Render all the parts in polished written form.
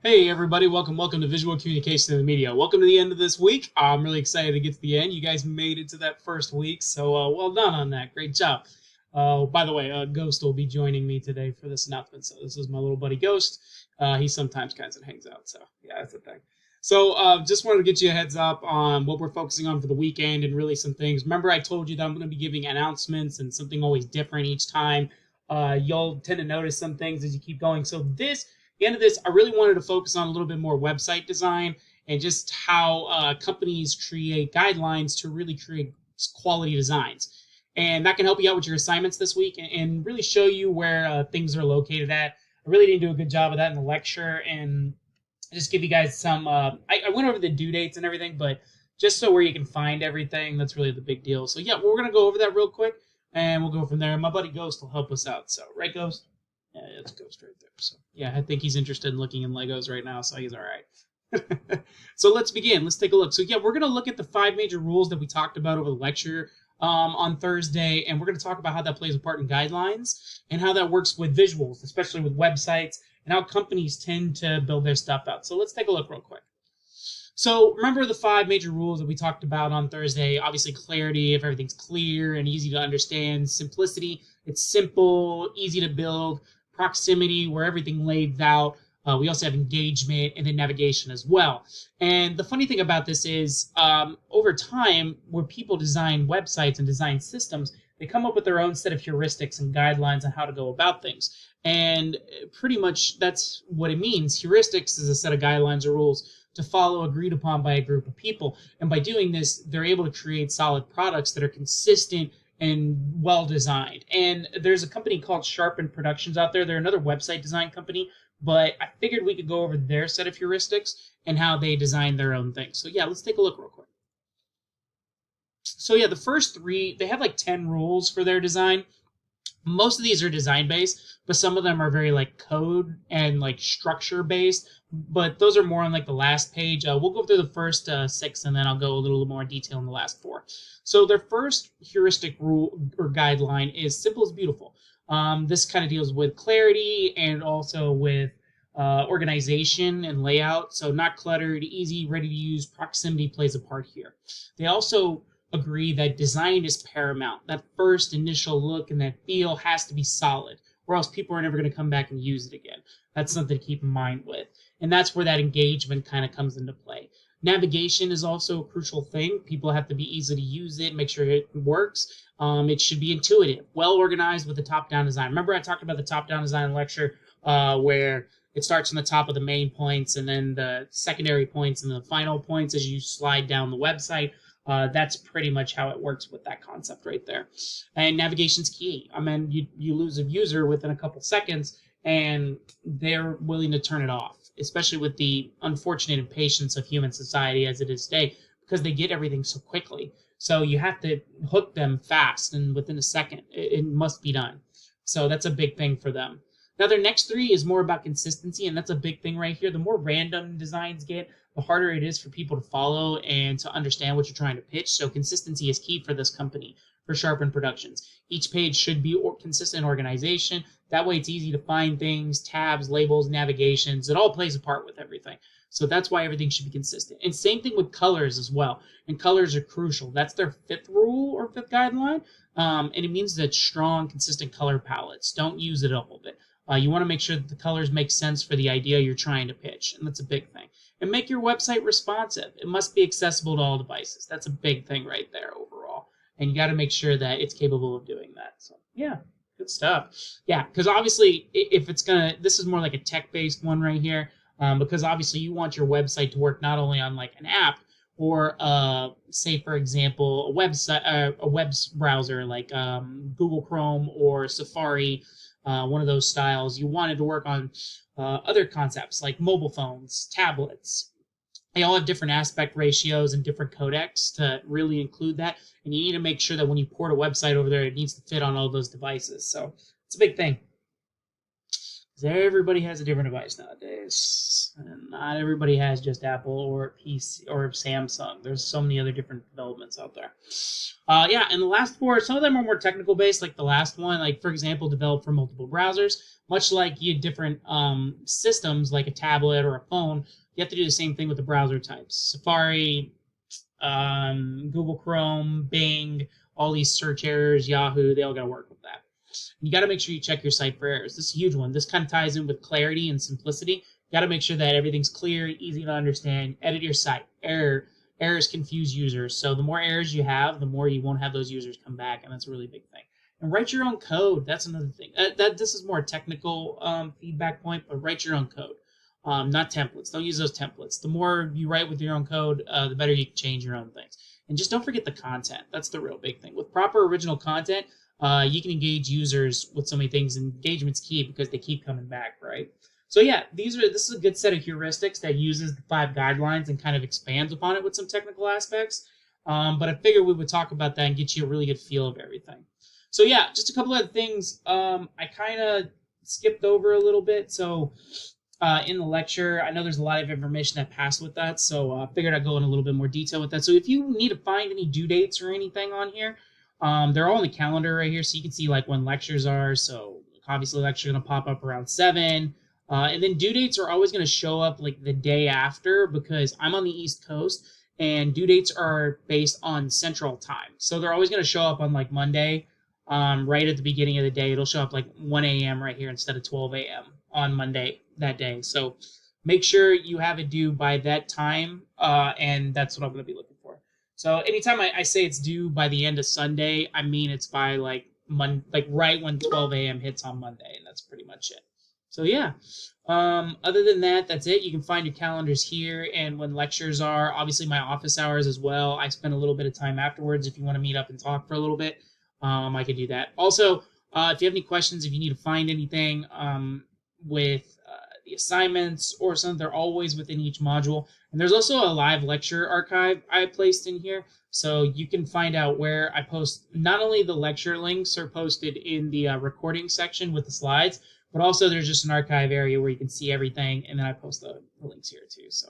Hey everybody, welcome to Visual Communication in the Media. Welcome to the end of this week. I'm really excited to get to the end. You guys made it to that first week, so well done on that. Great job. By the way, Ghost will be joining me today for this announcement. So this is my little buddy Ghost. He sometimes kind of hangs out, so yeah, that's the thing. So just wanted to get you a heads up on what we're focusing on for the weekend and really some things. Remember, I told you that I'm going to be giving announcements and something always different each time. You'll tend to notice some things as you keep going. So the end of this, I really wanted to focus on a little bit more website design and just how companies create guidelines to really create quality designs. And that can help you out with your assignments this week and really show you where things are located at. I really didn't do a good job of that in the lecture and just give you guys some. I went over the due dates and everything, but just so where you can find everything, that's really the big deal. So yeah, we're gonna go over that real quick, and we'll go from there. My buddy Ghost will help us out. So right, Ghost? Yeah, it's Ghost right there. So yeah, I think he's interested in looking in Legos right now, so he's all right. So let's begin. Let's take a look. So yeah, we're gonna look at the 5 major rules that we talked about over the lecture on Thursday, and we're gonna talk about how that plays a part in guidelines and how that works with visuals, especially with websites, and how companies tend to build their stuff out. So let's take a look real quick. So remember the 5 major rules that we talked about on Thursday. Obviously, clarity, if everything's clear and easy to understand. Simplicity, it's simple, easy to build. Proximity, where everything lays out. We also have engagement and then navigation as well. And the funny thing about this is, over time, where people design websites and design systems, they come up with their own set of heuristics and guidelines on how to go about things. And pretty much that's what it means. Heuristics is a set of guidelines or rules to follow agreed upon by a group of people. And by doing this, they're able to create solid products that are consistent and well designed. And there's a company called Sharpen Productions out there. They're another website design company, but I figured we could go over their set of heuristics and how they design their own things. So yeah, let's take a look real quick. So yeah, the first 3, they have like 10 rules for their design. Most of these are design based, but some of them are very like code and like structure based. But those are more on like the last page. We'll go through the first 6, and then I'll go a little more detail in the last 4. So their first heuristic rule or guideline is simple is beautiful. This kind of deals with clarity and also with organization and layout. So not cluttered, easy, ready to use. Proximity plays a part here. They also agree that design is paramount. That first initial look and that feel has to be solid, or else people are never going to come back and use it again. That's something to keep in mind with. And that's where that engagement kind of comes into play. Navigation is also a crucial thing. People have to be easy to use it, make sure it works. It should be intuitive, well organized with a top-down design. Remember I talked about the top-down design lecture where it starts from the top of the main points and then the secondary points and the final points as you slide down the website. That's pretty much how it works with that concept right there. And navigation's key. I mean, you lose a user within a couple seconds and they're willing to turn it off, especially with the unfortunate impatience of human society as it is today, because they get everything so quickly. So you have to hook them fast, and within a second, it must be done. So that's a big thing for them. Now, their next 3 is more about consistency, and that's a big thing right here. The more random designs get, the harder it is for people to follow and to understand what you're trying to pitch. So consistency is key for this company, for Sharpen Productions. Each page should be consistent organization. That way it's easy to find things, tabs, labels, navigations. It all plays a part with everything. So that's why everything should be consistent. And same thing with colors as well. And colors are crucial. That's their 5th rule or 5th guideline. And it means that strong, consistent color palettes. Don't use it all of it. You want to make sure that the colors make sense for the idea you're trying to pitch, and that's a big thing. And make your website responsive. It must be accessible to all devices. That's a big thing right there overall. And you got to make sure that it's capable of doing that. So yeah, good stuff. Yeah, because obviously if it's going to, this is more like a tech-based one right here, because obviously you want your website to work not only on like an app or say for example a website, a web browser like Google Chrome or Safari, one of those styles. You wanted to work on other concepts like mobile phones, tablets. They all have different aspect ratios and different codecs to really include that. And you need to make sure that when you port a website over there, it needs to fit on all those devices. So it's a big thing. Everybody has a different device nowadays. And Not everybody has just Apple or PC or Samsung. There's so many other different developments out there. Yeah, and the last four, some of them are more technical based, like the last one, like for example, developed for multiple browsers. Much like you had different systems, like a tablet or a phone, you have to do the same thing with the browser types. Safari, Google Chrome, Bing, all these search errors, Yahoo, they all got to work with that. You got to make sure you check your site for errors. This is a huge one. This kind of ties in with clarity and simplicity. You got to make sure that everything's clear, easy to understand. Edit your site. Errors confuse users. So the more errors you have, the more you won't have those users come back, and that's a really big thing. And write your own code. That's another thing. This is more a technical feedback point, but write your own code. Not templates. Don't use those templates. The more you write with your own code, the better you can change your own things. And just don't forget the content. That's the real big thing. With proper original content, you can engage users with so many things. And engagement's key because they keep coming back, right? So yeah, this is a good set of heuristics that uses the 5 guidelines and kind of expands upon it with some technical aspects. But I figured we would talk about that and get you a really good feel of everything. So yeah, just a couple of things I kind of skipped over a little bit. So in the lecture, I know there's a lot of information that passed with that, so I figured I'd go in a little bit more detail with that. So if you need to find any due dates or anything on here, they're all in the calendar right here, so you can see like when lectures are. So obviously lectures are going to pop up around 7. And then due dates are always going to show up like the day after because I'm on the East Coast and due dates are based on Central Time. So they're always going to show up on like Monday, right at the beginning of the day. It'll show up like 1 a.m. right here instead of 12 a.m. on Monday that day. So make sure you have it due by that time, and that's what I'm going to be looking for. So anytime I say it's due by the end of Sunday, I mean it's by like right when 12 a.m. hits on Monday, and that's pretty much it. So yeah, other than that, that's it. You can find your calendars here and when lectures are, obviously my office hours as well. I spend a little bit of time afterwards. If you want to meet up and talk for a little bit, I could do that. Also, if you have any questions, if you need to find anything with the assignments or something, they're always within each module. And there's also a live lecture archive I placed in here. So you can find out where I post, not only the lecture links are posted in the recording section with the slides, but also there's just an archive area where you can see everything, and then I post the links here too. So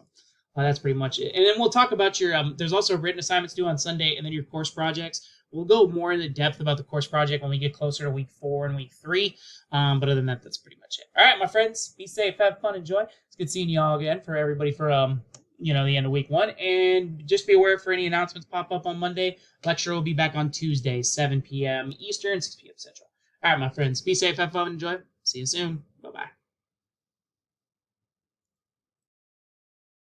that's pretty much it. And then we'll talk about your, there's also written assignments due on Sunday, and then your course projects. We'll go more into depth about the course project when we get closer to week 4 and week 3. But other than that, that's pretty much it. All right, my friends, be safe, have fun, enjoy. It's good seeing you all again for everybody for, the end of week 1. And just be aware for any announcements pop up on Monday. Lecture will be back on Tuesday, 7 p.m. Eastern, 6 p.m. Central. All right, my friends, be safe, have fun, enjoy. See you soon. Bye-bye.